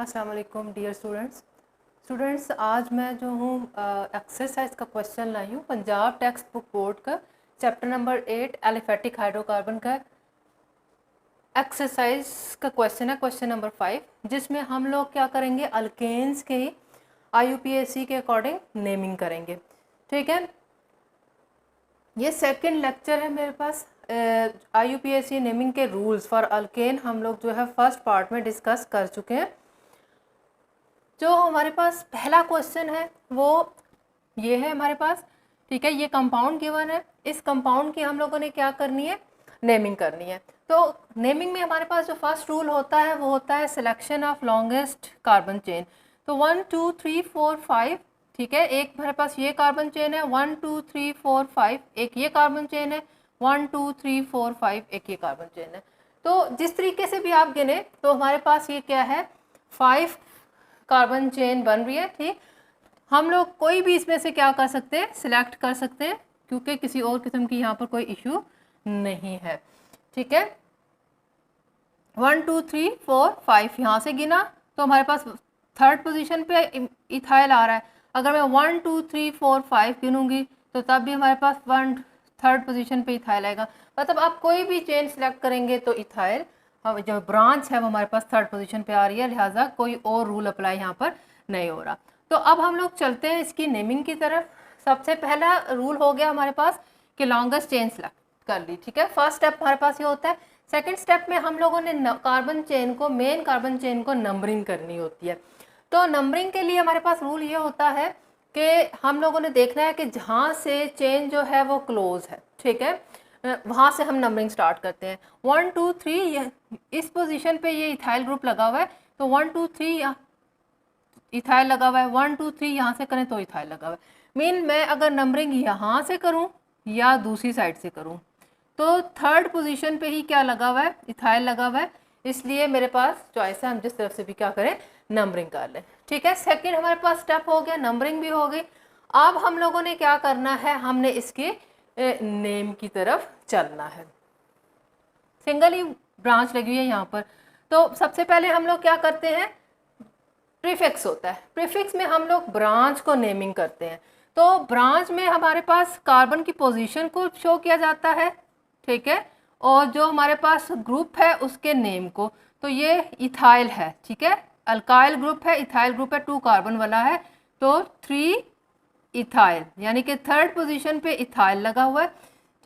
अस्सलाम वालेकुम dear students आज मैं जो हूँ एक्सरसाइज का क्वेश्चन लाई हूँ पंजाब टेक्स्ट बुक बोर्ड का चैप्टर नंबर 8 एलिफेटिक हाइड्रोकार्बन का एक्सरसाइज का क्वेश्चन है, क्वेश्चन नंबर 5, जिसमें हम लोग क्या करेंगे, अल्केन्स के IUPAC के अकॉर्डिंग नेमिंग करेंगे। ठीक है, ये सेकंड लेक्चर है मेरे पास। IUPAC नेमिंग के रूल्स फॉर अल्केन हम लोग जो है फर्स्ट पार्ट में डिस्कस कर चुके हैं। जो हमारे पास पहला क्वेश्चन है वो ये है हमारे पास। ठीक है, ये कंपाउंड गिवन है, इस कंपाउंड की हम लोगों ने क्या करनी है, नेमिंग करनी है। तो नेमिंग में हमारे पास जो फर्स्ट रूल होता है वो होता है selection of longest carbon chain. तो 1 2 3 4 5, ठीक है, एक हमारे पास ये कार्बन चेन है 1 2 3 4 5, एक ये कार्बन चेन है 1 2 3 4 5, एक ये कार्बन चेन है। तो जिस तरीके से भी आप गिने तो हमारे पास ये क्या है, 5 कार्बन चेन बन रही है। ठीक, हम लोग कोई भी इसमें से क्या कर सकते हैं, सिलेक्ट कर सकते हैं, क्योंकि किसी और किस्म की यहाँ पर कोई इशू नहीं है। ठीक है, 1 2 3 4 5 यहाँ से गिना तो हमारे पास थर्ड पोजीशन पे इथाइल आ रहा है। अगर मैं 1 2 3 4 5 गिनूंगी तो तब भी हमारे पास थर्ड पोजीशन पे इथाइल आएगा। मतलब आप कोई भी चेन सिलेक्ट करेंगे तो इथाइल जो ब्रांच है वो हमारे पास थर्ड पोजीशन पे आ रही है, लिहाजा कोई और रूल अप्लाई यहाँ पर नहीं हो रहा। तो अब हम लोग चलते हैं इसकी नेमिंग की तरफ। सबसे पहला रूल हो गया हमारे पास कि लॉन्गेस्ट चेन सिलेक्ट कर ली। ठीक है, फर्स्ट स्टेप हमारे पास ये होता है। सेकंड स्टेप में हम लोगों ने कार्बन चेन को, मेन कार्बन चेन को नंबरिंग करनी होती है। तो नंबरिंग के लिए हमारे पास रूल ये होता है कि हम लोगों ने देखना है कि जहाँ से चेन जो है वो क्लोज है, ठीक है, वहाँ से हम नंबरिंग स्टार्ट करते हैं। 1 2 3 इस पोजीशन पे ये इथाइल ग्रुप लगा हुआ है, तो 1 2 3 इथाइल लगा हुआ है, 1 2 3 यहाँ से करें तो इथाइल लगा हुआ है। मीन मैं अगर नंबरिंग यहाँ से करूँ या दूसरी साइड से करूँ तो थर्ड पोजीशन पे ही क्या लगा हुआ है, इथाइल लगा हुआ है, इसलिए मेरे पास चॉइस है, हम जिस तरफ से भी क्या करें नंबरिंग कर लें। ठीक है, सेकंड हमारे पास स्टेप हो गया, नंबरिंग भी हो गई। अब हम लोगों ने क्या करना है, हमने इसके नेम की तरफ चलना है। सिंगल ही ब्रांच लगी हुई है यहाँ पर, तो सबसे पहले हम लोग क्या करते हैं, प्रीफिक्स होता है, प्रीफिक्स में हम लोग ब्रांच को नेमिंग करते हैं। तो ब्रांच में हमारे पास कार्बन की पोजीशन को शो किया जाता है, ठीक है, और जो हमारे पास ग्रुप है उसके नेम को। तो ये इथाइल है, ठीक है, अल्काइल ग्रुप है, इथाइल ग्रुप है, 2 कार्बन वाला है, तो 3 इथाइल, यानी कि थर्ड पोजीशन पे इथाइल लगा हुआ है।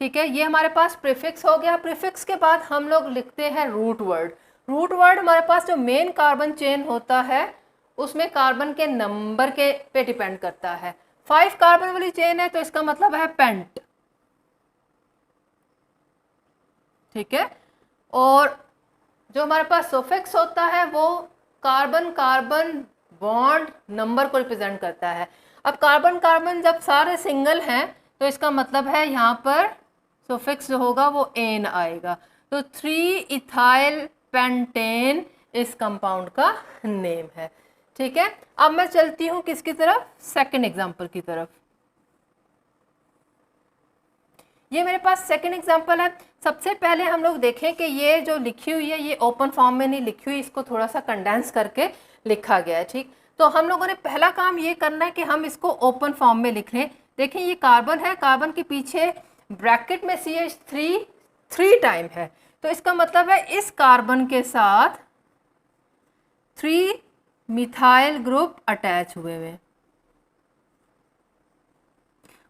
ठीक है, ये हमारे पास प्रीफिक्स हो गया। प्रीफिक्स के बाद हम लोग लिखते हैं रूट वर्ड। रूट वर्ड हमारे पास जो मेन कार्बन चेन होता है उसमें कार्बन के नंबर के पे डिपेंड करता है। 5 कार्बन वाली चेन है तो इसका मतलब है पेंट, ठीक है, और जो हमारे पास सुफिक्स होता है वो कार्बन कार्बन बॉन्ड नंबर को रिप्रेजेंट करता है। अब कार्बन कार्बन जब सारे सिंगल हैं तो इसका मतलब है यहाँ पर सुफिक्स जो होगा वो एन आएगा। तो 3 इथाइल पेंटेन इस कंपाउंड का नेम है। ठीक है, अब मैं चलती हूँ किसकी तरफ, सेकंड एग्जांपल की तरफ। ये मेरे पास सेकंड एग्जांपल है। सबसे पहले हम लोग देखें कि ये जो लिखी हुई है ये ओपन फॉर्म में नहीं लिखी हुई, इसको थोड़ा सा कंडेंस करके लिखा गया है। ठीक, तो हम लोगों ने पहला काम ये करना है कि हम इसको ओपन फॉर्म में लिख लें। देखें ये कार्बन है, कार्बन के पीछे ब्रैकेट में CH3 3 टाइम है, तो इसका मतलब है इस कार्बन के साथ 3 मिथाइल ग्रुप अटैच हुए हुए।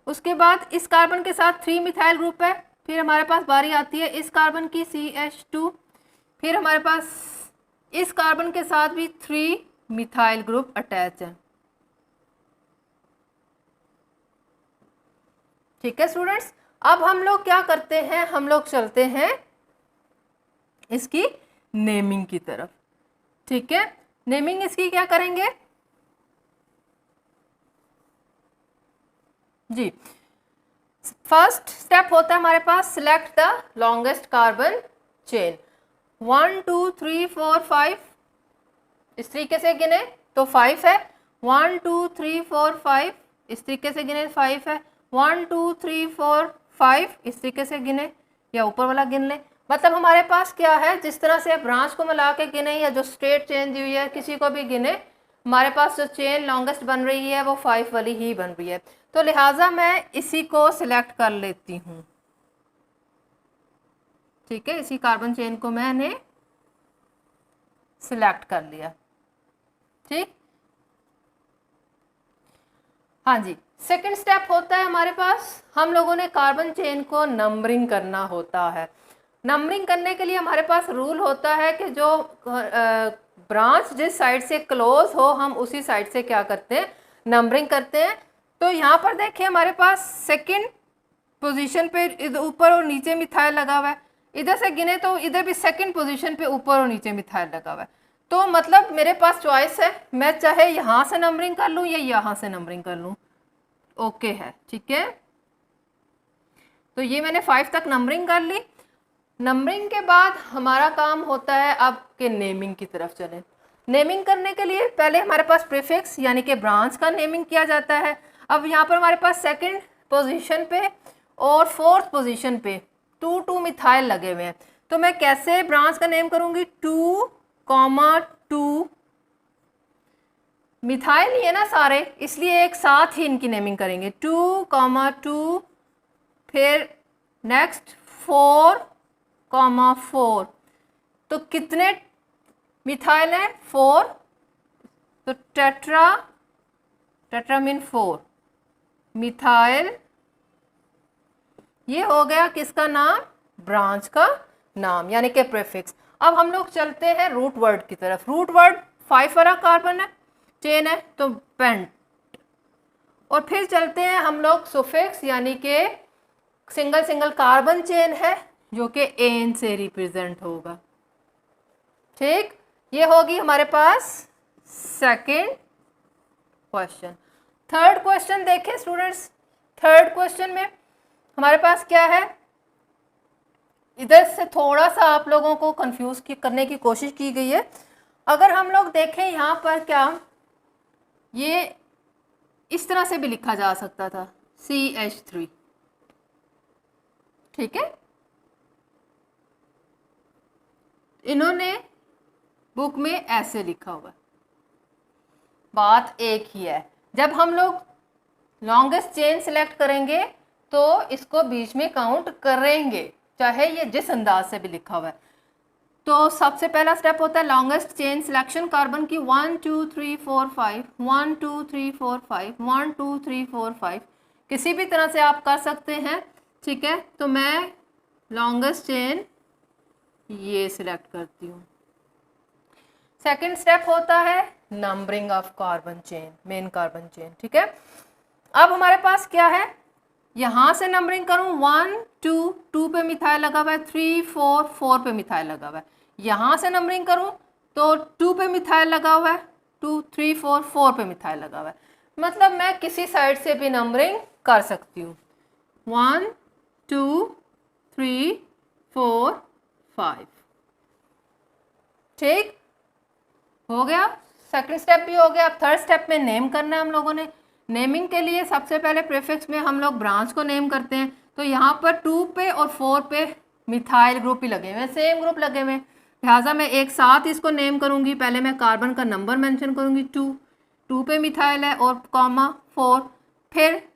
उसके बाद इस कार्बन के साथ 3 मिथाइल ग्रुप है, फिर हमारे पास बारी आती है इस कार्बन की CH2, फिर हमारे पास इस कार्बन के साथ भी 3 मिथाइल ग्रुप अटैच है। ठीक है स्टूडेंट्स, अब हम लोग क्या करते हैं, हम लोग चलते हैं इसकी नेमिंग की तरफ। ठीक है, नेमिंग इसकी क्या करेंगे जी, फर्स्ट स्टेप होता है हमारे पास select the longest carbon chain. 1 2 3 4 5 इस तरीके से गिने तो 5 है, 1 2 3 4 5 इस तरीके से गिने 5 है, 1 2 3 4 5 इस तरीके से गिने या ऊपर वाला गिन लें, मतलब हमारे पास क्या है, जिस तरह से ब्रांच को मिला के गिने या जो स्टेट चेन दी हुई है किसी को भी गिने, हमारे पास जो चेन लॉन्गेस्ट बन रही है वो 5 वाली ही बन रही है। तो लिहाजा मैं इसी को सिलेक्ट कर लेती हूँ। ठीक है, इसी कार्बन चेन को मैंने सिलेक्ट कर लिया। ठीक, हाँ जी। सेकंड स्टेप होता है हमारे पास, हम लोगों ने कार्बन चेन को नंबरिंग करना होता है। नंबरिंग करने के लिए हमारे पास रूल होता है कि जो ब्रांच जिस साइड से क्लोज हो हम उसी साइड से क्या करते हैं, नंबरिंग करते हैं। तो यहाँ पर देखिए हमारे पास सेकंड पोजीशन पे ऊपर और नीचे मिथाइल लगा हुआ है, इधर से गिने तो इधर भी सेकंड पोजीशन पे ऊपर और नीचे मिथाइल लगा हुआ है। तो मतलब मेरे पास चॉइस है, मैं चाहे यहाँ से नंबरिंग कर लूँ या यहाँ से नंबरिंग कर लूँ, ओके है। ठीक है, तो ये मैंने 5 तक नंबरिंग कर ली। नंबरिंग के बाद हमारा काम होता है अब के नेमिंग की तरफ चलें। नेमिंग करने के लिए पहले हमारे पास प्रीफिक्स यानी कि ब्रांच का नेमिंग किया जाता है। अब यहाँ पर हमारे पास सेकंड पोजीशन पे और फोर्थ पोजीशन पे 2 मिथाइल लगे हुए हैं, तो मैं कैसे ब्रांच का नेम करूँगी, 2,2 मिथाइल ही है ना सारे, इसलिए एक साथ ही इनकी नेमिंग करेंगे, 2,2 फिर नेक्स्ट 4,4। तो कितने मिथाइल हैं, 4, तो टेट्रा मीन 4 मिथाइल, ये हो गया किसका नाम, ब्रांच का नाम यानी कि प्रीफिक्स। अब हम लोग चलते हैं रूट वर्ड की तरफ। रूट वर्ड 5 वाला कार्बन है, चेन है, तो पेंट। और फिर चलते हैं हम लोग सुफिक्स यानी कि सिंगल सिंगल कार्बन चेन है जो कि एन से रिप्रेजेंट होगा। ठीक, ये होगी हमारे पास सेकंड क्वेश्चन। थर्ड क्वेश्चन देखें स्टूडेंट्स। थर्ड क्वेश्चन में हमारे पास क्या है, इधर से थोड़ा सा आप लोगों को कंफ्यूज करने की कोशिश की गई है। अगर हम लोग देखें यहाँ पर, क्या ये इस तरह से भी लिखा जा सकता था, CH3। ठीक है, इन्होंने बुक में ऐसे लिखा हुआ है। बात एक ही है, जब हम लोग लॉन्गेस्ट चेन सिलेक्ट करेंगे तो इसको बीच में काउंट करेंगे, चाहे ये जिस अंदाज से भी लिखा हुआ है। तो सबसे पहला स्टेप होता है लॉन्गेस्ट चेन सिलेक्शन कार्बन की, 1 2 3 4 5, 1 2 3 4 5, 1 2 3 4 5, किसी भी तरह से आप कर सकते हैं। ठीक है, तो मैं लॉन्गेस्ट चेन ये सिलेक्ट करती हूँ। सेकंड स्टेप होता है numbering of carbon chain, main carbon chain. ठीक है, अब हमारे पास क्या है, यहाँ से नंबरिंग करूँ, 1 2 2 पे मिथाइल लगा हुआ है, 3 4 4 पे मिथाइल लगा हुआ है। यहाँ से नंबरिंग करूँ तो 2 पे मिथाइल लगा हुआ है, 2 3 4 4 पे मिथाइल लगा हुआ है। मतलब मैं किसी साइड से भी नंबरिंग कर सकती हूँ, 1 2 3 4 5। ठीक हो गया, सेकंड स्टेप भी हो गया। अब थर्ड स्टेप में नेम करना है हम लोगों ने। नेमिंग के लिए सबसे पहले प्रीफिक्स में हम लोग ब्रांच को नेम करते हैं। तो यहाँ पर 2 पे और 4 पे मिथाइल ग्रुप ही लगे हुए हैं, सेम ग्रुप लगे हुए हैं, लिहाजा मैं एक साथ इसको नेम करूँगी। पहले मैं कार्बन का नंबर मेंशन करूँगी, 2 पे मिथाइल है और कॉमा 4, फिर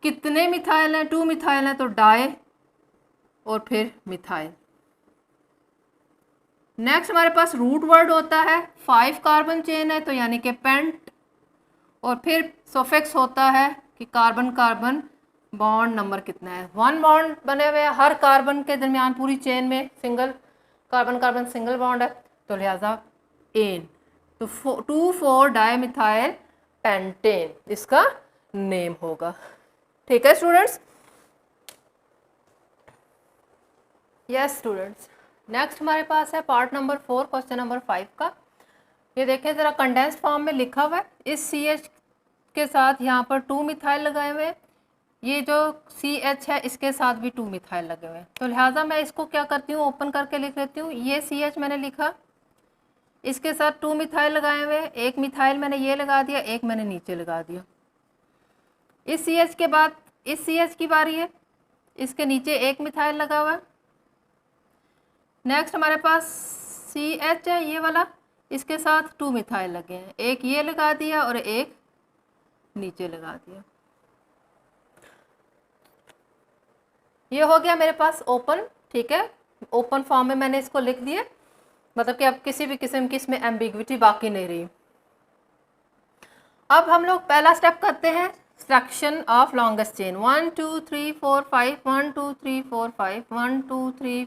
कितने मिथाइल हैं, 2 मिथाइल हैं तो डाई और फिर मिथाइल। नेक्स्ट हमारे पास रूट वर्ड होता है, 5 कार्बन चेन है तो यानी कि पेंट, और फिर सफिक्स होता है कि कार्बन कार्बन बॉन्ड नंबर कितना है। 1 बॉन्ड बने हुए हैं हर कार्बन के दरमियान, पूरी चेन में single carbon carbon single bond है, तो लिहाजा एन, तो 2,4 डाईमिथाइल पेंटेन इसका नेम होगा। ठीक है स्टूडेंट्स, यस स्टूडेंट्स। नेक्स्ट हमारे पास है पार्ट नंबर 4 क्वेश्चन नंबर 5 का। ये देखें ज़रा, कंडेंस्ड फॉर्म में लिखा हुआ है, इस CH के साथ यहाँ पर 2 मिथाइल लगाए हुए हैं, ये जो CH है इसके साथ भी 2 मिथाइल लगे हुए हैं। तो लिहाजा मैं इसको क्या करती हूँ, ओपन करके लिख लेती हूँ। ये CH मैंने लिखा, इसके साथ 2 मिथाइल लगाए हुए हैं, एक मिथाइल मैंने ये लगा दिया, एक मैंने नीचे लगा दिया। इस CH के बाद इस CH की बारी है, इसके नीचे एक मिथाइल लगा हुआ है, नेक्स्ट हमारे पास CH है ये वाला, इसके साथ 2 मिथाइल लगे हैं, एक ये लगा दिया और एक नीचे लगा दिया। ये हो गया मेरे पास ओपन, ठीक है, ओपन फॉर्म में मैंने इसको लिख दिया, मतलब कि अब किसी भी किस्म की इसमें एम्बिग्विटी बाकी नहीं रही। अब हम लोग पहला स्टेप करते हैं सिलेक्शन ऑफ लॉन्गेस्ट चेन, 1 2 3 4 5 1 2 3 4 5 1 2 3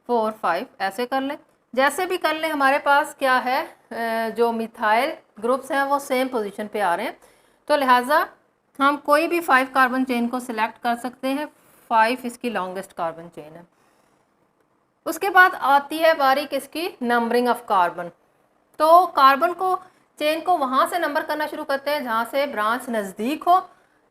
4 5 ऐसे कर लें, जैसे भी कर लें। हमारे पास क्या है, जो मिथाइल ग्रुप्स हैं वो सेम पोजीशन पे आ रहे हैं, तो लिहाजा हम कोई भी 5 कार्बन चेन को सिलेक्ट कर सकते हैं। 5 इसकी लॉन्गेस्ट कार्बन चेन है। उसके बाद आती है बारी किसकी, नंबरिंग ऑफ कार्बन। तो कार्बन को चेन को वहाँ से नंबर करना शुरू करते हैं जहाँ से ब्रांच नज़दीक हो।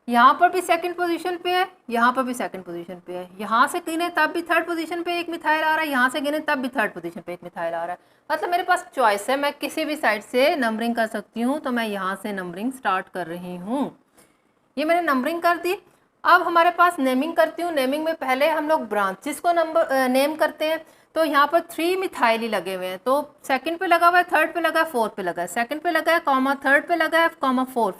यहाँ पर भी सेकंड पोजीशन पे है, यहाँ पर भी सेकंड पोजीशन पे है, यहाँ से गिने तब भी थर्ड पोजीशन पे एक मिथाइल आ रहा है, यहाँ से गिने तब भी थर्ड पोजीशन पे एक मिथाइल आ रहा है। मतलब मेरे पास चॉइस है, मैं किसी भी साइड से नंबरिंग कर सकती हूँ, तो मैं यहाँ से नंबरिंग स्टार्ट कर रही हूँ। ये मैंने नंबरिंग कर दी। अब हमारे पास नेमिंग करती हूँ। नेमिंग में पहले हम लोग ब्रांचेस को नेम करते हैं। तो यहाँ पर 3 मिथाइल ही लगे हुए हैं, तो सेकंड पे लगा हुआ है, थर्ड पे लगा है, फोर्थ पे लगा है, सेकंड पे लगा है, कॉमा थर्ड पे लगा है, कॉमा फोर्थ।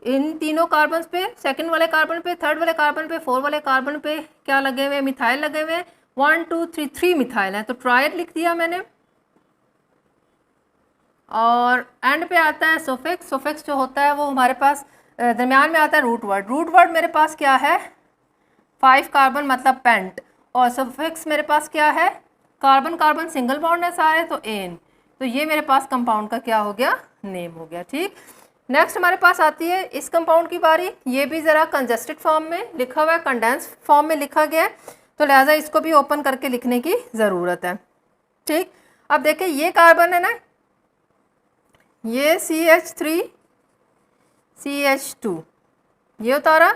इन तीनों कार्बन पे, सेकंड वाले कार्बन पे, थर्ड वाले कार्बन पे, फोर्थ वाले कार्बन पे क्या लगे हुए हैं, मिथाइल लगे हुए हैं। 1 2 3 3 मिथाइल हैं, तो ट्रायड लिख दिया मैंने। और एंड पे आता है सोफिक्स। सोफिक्स जो होता है वो हमारे पास दरमियान में आता है रूट वर्ड। रूट वर्ड मेरे पास क्या है, 5 कार्बन मतलब पेंट, और सफिक्स मेरे पास क्या है, कार्बन कार्बन सिंगल बॉन्ड है सारे, तो एन। तो ये मेरे पास कंपाउंड का क्या हो गया, नेम हो गया। ठीक, नेक्स्ट हमारे पास आती है इस कंपाउंड की बारी। ये भी ज़रा कंजेस्टेड फॉर्म में लिखा हुआ है, कंडेंस फॉर्म में लिखा गया है, तो लिहाजा इसको भी ओपन करके लिखने की ज़रूरत है। ठीक, अब देखिए ये कार्बन है ना, ये CH3 CH2 ये उतारा,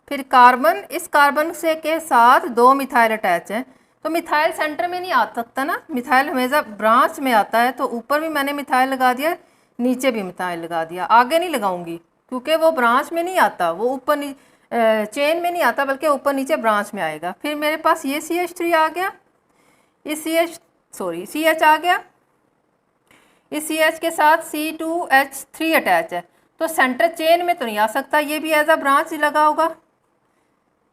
फिर कार्बन, इस कार्बन से के साथ 2 मिथाइल अटैच हैं, तो मिथाइल सेंटर में नहीं आ सकता ना, मिथाइल हमेशा ब्रांच में आता है, तो ऊपर भी मैंने मिथाइल लगा दिया, नीचे भी मिथाइल लगा दिया। आगे नहीं लगाऊंगी क्योंकि वो ब्रांच में नहीं आता, वो ऊपर चेन में नहीं आता, बल्कि ऊपर नीचे ब्रांच में आएगा। फिर मेरे पास ये CH3 आ गया, इस CH आ गया, इस CH के साथ C2H3 अटैच है, तो सेंटर चेन में तो नहीं आ सकता, ये भी एज अ ब्रांच ही लगा होगा,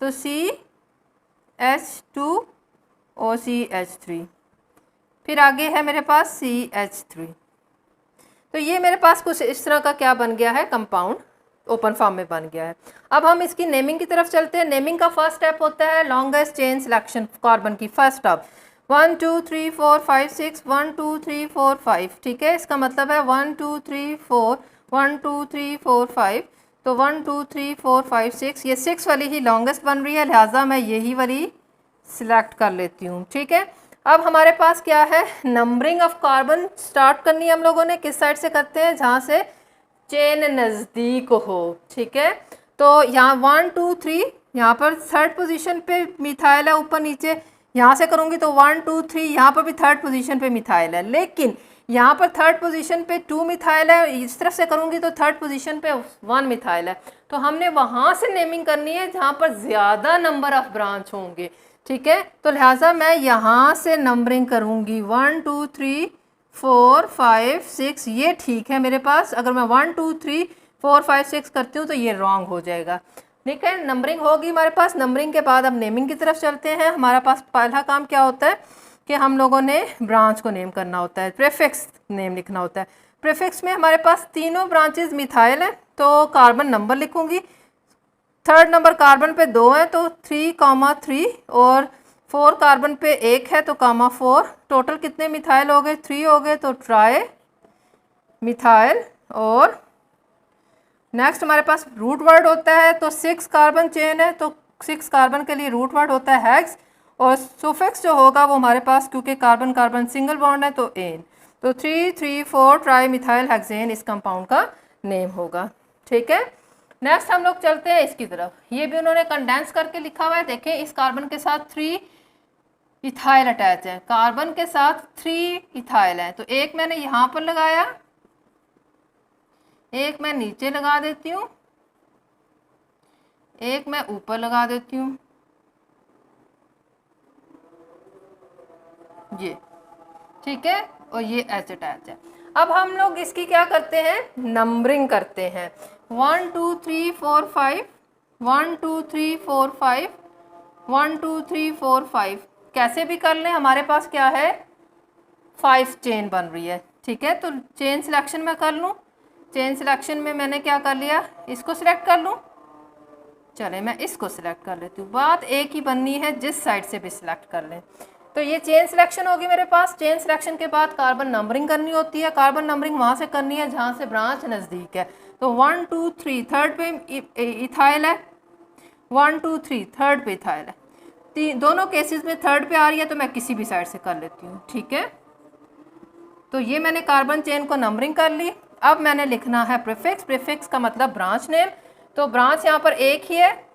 तो CH2 और CH3, फिर आगे है मेरे पास CH3। तो ये मेरे पास कुछ इस तरह का क्या बन गया है, कंपाउंड ओपन फॉर्म में बन गया है। अब हम इसकी नेमिंग की तरफ चलते हैं। नेमिंग का फर्स्ट स्टेप होता है लॉन्गेस्ट चेन सिलेक्शन कार्बन की। फर्स्ट स्टेप 1 2 3 4 5 6 1 2 3 4 5, ठीक है, इसका मतलब है 1 2 3 4 1 2 3 4 5, तो 1 2 3 4 5 6, ये 6 वाली ही लॉन्गेस्ट बन रही है, लिहाजा मैं यही वाली सिलेक्ट कर लेती हूँ। ठीक है, अब हमारे पास क्या है, नंबरिंग ऑफ कार्बन स्टार्ट करनी है हम लोगों ने। किस साइड से करते हैं, जहाँ से चेन नज़दीक हो। ठीक है, तो यहाँ 1 2 3, यहाँ पर थर्ड पोजीशन पे मिथाइल है, ऊपर नीचे यहाँ से करूँगी तो 1 2 3, यहाँ पर भी थर्ड पोजीशन पे मिथाइल है, लेकिन यहाँ पर थर्ड पोजीशन पे 2 मिथाइल है, इस तरफ से करूँगी तो थर्ड पोजीशन पे 1 मिथाइल है। तो हमने वहाँ से नेमिंग करनी है जहाँ पर ज़्यादा नंबर ऑफ ब्रांच होंगे। ठीक है, तो लिहाजा मैं यहाँ से नंबरिंग करूँगी 1 2 3 4 5 6, ये ठीक है मेरे पास। अगर मैं 1 2 3 4 5 6 करती हूँ तो ये रॉन्ग हो जाएगा। ठीक है, नंबरिंग होगी हमारे पास। नंबरिंग के बाद अब नेमिंग की तरफ चलते हैं। हमारा पास पहला काम क्या होता है कि हम लोगों ने ब्रांच को नेम करना होता है, प्रीफिक्स नेम लिखना होता है। प्रीफिक्स में हमारे पास तीनों ब्रांचेज मिथाइल हैं, तो कार्बन नंबर लिखूँगी। थर्ड नंबर कार्बन पे 2 है तो 3,3, और 4 कार्बन पे 1 है तो (4). टोटल कितने मिथाइल हो गए, 3 हो गए, तो ट्राई मिथाइल। और नेक्स्ट हमारे पास रूट वर्ड होता है, तो 6 कार्बन चेन है, तो 6 कार्बन के लिए रूट वर्ड होता है हेक्स, और सुफिक्स जो होगा वो हमारे पास, क्योंकि कार्बन कार्बन सिंगल बॉन्ड है, तो एन, तो 3 3 4 ट्राई मिथाइल हेक्सेन इस कंपाउंड का नेम होगा। ठीक है, नेक्स्ट हम लोग चलते हैं इसकी तरफ। ये भी उन्होंने कंडेंस करके लिखा हुआ है, देखें इस कार्बन के साथ 3 इथाइल अटैच है, कार्बन के साथ 3 इथाइल है, तो एक मैंने यहाँ पर लगाया, एक मैं नीचे लगा देती हूँ, एक मैं ऊपर लगा देती हूँ। ये, ठीक है, और ये एच अटैच है। अब हम लोग इसकी क्या करते हैं, नंबरिंग करते हैं। 1 2 3 4 5, 1 2 3 4 5, 1 2 3 4 5, कैसे भी कर लें, हमारे पास क्या है 5 चेन बन रही है, ठीक है। तो चेन सिलेक्शन में कर लूँ, चेन सिलेक्शन में मैंने क्या कर लिया, इसको सिलेक्ट कर लूँ, चले मैं इसको सिलेक्ट कर लेती हूँ, बात एक ही बननी है, जिस साइड से भी सिलेक्ट कर लें। तो ये चेन सिलेक्शन होगी मेरे पास। चेन सिलेक्शन के बाद कार्बन नंबरिंग करनी होती है। कार्बन नंबरिंग वहाँ से करनी है जहाँ से ब्रांच नज़दीक है। तो 1 2 3 थर्ड पे इथाइल है, 1 2 3 थर्ड पे इथाइल है। दोनों केसेस में थर्ड पे आ रही है, तो मैं किसी भी साइड से कर लेती हूँ, ठीक है। तो ये मैंने कार्बन चेन को नंबरिंग कर ली। अब मैंने लिखना है प्रीफिक्स। प्रीफिक्स का मतलब ब्रांच नेम। तो ब्रांच यहाँ पर एक ही है,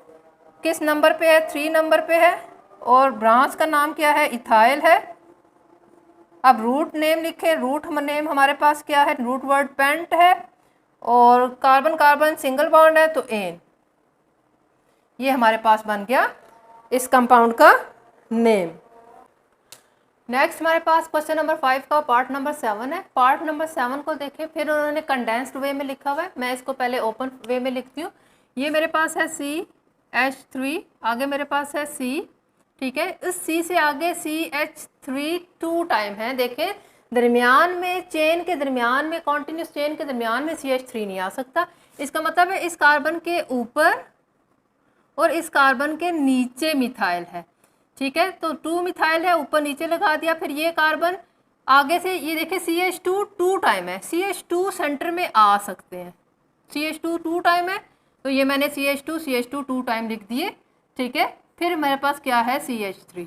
किस नंबर पे है, 3 नंबर पे है, और ब्रांच का नाम क्या है, इथाइल है। अब रूट नेम लिखे, रूट नेम हमारे पास क्या है, रूट वर्ड पेंट है, और कार्बन कार्बन सिंगल बॉन्ड है, तो एन। ये हमारे पास बन गया इस कंपाउंड का नेम। नेक्स्ट हमारे पास क्वेश्चन नंबर 5 का पार्ट नंबर 7 है। पार्ट नंबर 7 को देखें, फिर उन्होंने कंडेंस्ड वे में लिखा हुआ है, मैं इसको पहले ओपन वे में लिखती हूँ। ये मेरे पास है CH3, आगे मेरे पास है C, ठीक है। इस C से आगे CH3 2 टाइम है। देखें दरमियान में, चेन के दरमियान में, कॉन्टिन्यूस चेन के दरमियान में CH3 नहीं आ सकता। इसका मतलब है इस कार्बन के ऊपर और इस कार्बन के नीचे मिथाइल है, ठीक है। तो 2 मिथाइल है, ऊपर नीचे लगा दिया। फिर ये कार्बन आगे से, ये देखिए CH2 2 टाइम है, CH2 सेंटर में आ सकते हैं, CH2 2 टाइम है, तो ये मैंने CH2 2 टाइम लिख दिए, ठीक है। फिर मेरे पास क्या है CH3,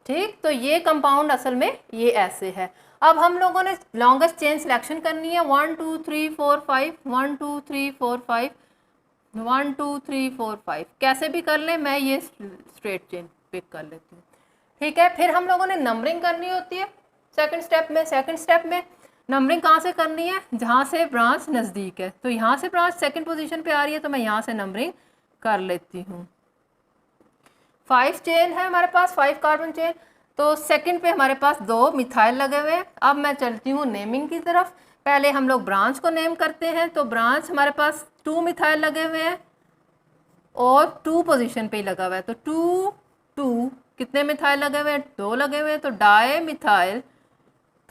ठीक। तो ये कंपाउंड असल में ये ऐसे है। अब हम लोगों ने लॉन्गेस्ट चेन सिलेक्शन करनी है, 1 2 3 4 5, 1 2 3 4 5, 1 2 3 4 5, कैसे भी कर लें, मैं ये स्ट्रेट चेन पिक कर लेती हूँ, ठीक है। फिर हम लोगों ने नंबरिंग करनी होती है सेकंड स्टेप में। सेकंड स्टेप में नंबरिंग कहाँ से करनी है, जहाँ से ब्रांच नज़दीक है। तो यहाँ से ब्रांच सेकंड पोजीशन पे आ रही है, तो मैं यहाँ से नंबरिंग कर लेती हूँ। 5 चेन है हमारे पास, 5 कार्बन चेन। तो सेकंड पे हमारे पास 2 मिथाइल लगे हुए हैं। अब मैं चलती हूँ नेमिंग की तरफ। पहले हम लोग ब्रांच को नेम करते हैं। तो ब्रांच हमारे पास 2 मिथाइल लगे हुए हैं और 2 पोजीशन पे ही लगा हुआ है। तो 2 2 कितने मिथाइल लगे हुए हैं, 2 लगे हुए हैं, तो डाई मिथाइल।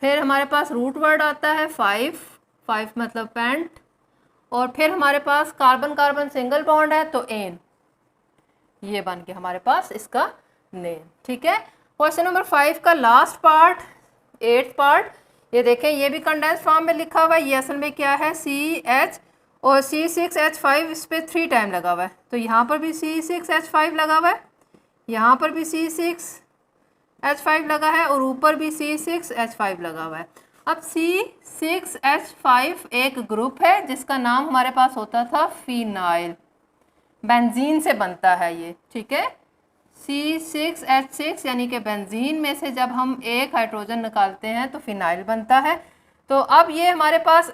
फिर हमारे पास रूट वर्ड आता है 5, 5 मतलब पेंट, और फिर हमारे पास कार्बन कार्बन सिंगल बॉन्ड है, तो एन। ये बन गया हमारे पास इसका नेम, ठीक है। क्वेश्चन नंबर 5 का लास्ट पार्ट, 8th पार्ट, ये देखें, ये भी कंडेंस फॉर्म में लिखा हुआ है। ये असल में क्या है, CH और C6H5, इस पर 3 टाइम लगा हुआ है। तो यहाँ पर भी C6H5 लगा हुआ है, यहाँ पर भी C6H5 लगा है, और ऊपर भी C6H5 लगा हुआ है। अब C6H5 एक ग्रुप है जिसका नाम हमारे पास होता था फिनाइल, बेंजीन से बनता है ये, ठीक है। C6H6 यानी कि बेंजीन में से जब हम एक हाइड्रोजन निकालते हैं तो फिनाइल बनता है। तो अब ये हमारे पास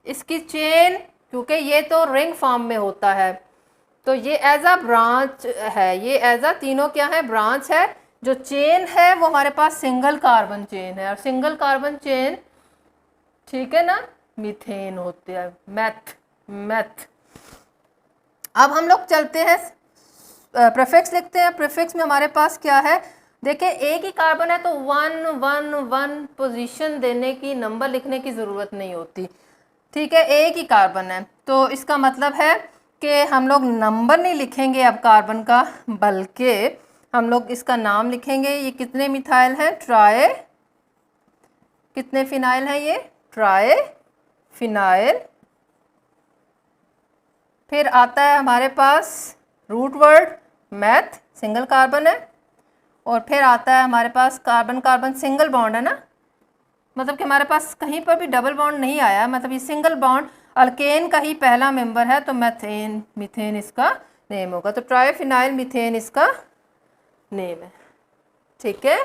इसकी चेन, क्योंकि ये तो रिंग फॉर्म में होता है, तो ये एज अ ब्रांच है, ये एज अ तीनों क्या है, ब्रांच है। जो चेन है वो हमारे पास सिंगल कार्बन चेन है, और सिंगल कार्बन चेन, ठीक है ना, मीथेन होते हैं, मैथ। अब हम लोग चलते हैं, प्रीफिक्स लिखते हैं। प्रीफिक्स में हमारे पास क्या है, देखिए एक ही कार्बन है तो 1 1 1 पोजीशन देने की, नंबर लिखने की ज़रूरत नहीं होती, ठीक है। एक ही कार्बन है, तो इसका मतलब है कि हम लोग नंबर नहीं लिखेंगे अब कार्बन का, बल्कि हम लोग इसका नाम लिखेंगे। ये कितने मिथाइल हैं, ट्राई, कितने फिनाइल हैं, ये ट्राई फिनाइल। फिर आता है हमारे पास root word meth, single carbon है, और फिर आता है हमारे पास कार्बन कार्बन सिंगल बॉन्ड है ना, मतलब कि हमारे पास कहीं पर भी डबल बॉन्ड नहीं आया, मतलब ये सिंगल बॉन्ड अल्केन का ही पहला मेंबर है, तो मैथेन, मीथेन इसका नेम होगा। तो ट्राईफिनाइल मीथेन इसका नेम है, ठीक है।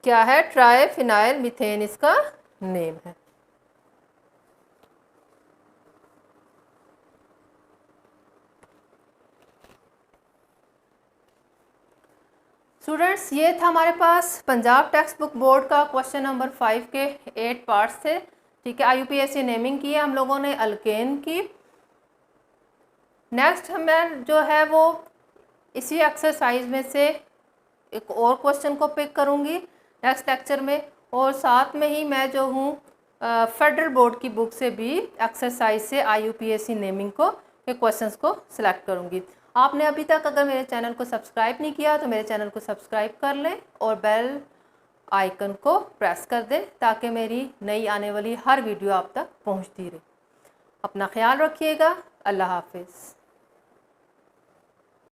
क्या है, ट्राईफिनाइल मीथेन इसका नेम है। स्टूडेंट्स, ये था हमारे पास पंजाब टेक्स्ट बुक बोर्ड का क्वेश्चन नंबर 5 के 8 पार्ट्स थे। ठीक है, IUPAC नेमिंग की है हम लोगों ने अल्केन की। नेक्स्ट मैं जो है वो इसी एक्सरसाइज में से एक और क्वेश्चन को पिक करूँगी नेक्स्ट लेक्चर में, और साथ में ही मैं जो हूँ फेडरल बोर्ड की बुक से भी एक्सरसाइज से IUPAC नेमिंग को के क्वेश्चंस को सिलेक्ट करूँगी। आपने अभी तक अगर मेरे चैनल को सब्सक्राइब नहीं किया तो मेरे चैनल को सब्सक्राइब कर लें और बेल आइकन को प्रेस कर दें ताकि मेरी नई आने वाली हर वीडियो आप तक पहुँचती रहे। अपना ख्याल रखिएगा। अल्लाह हाफिज़।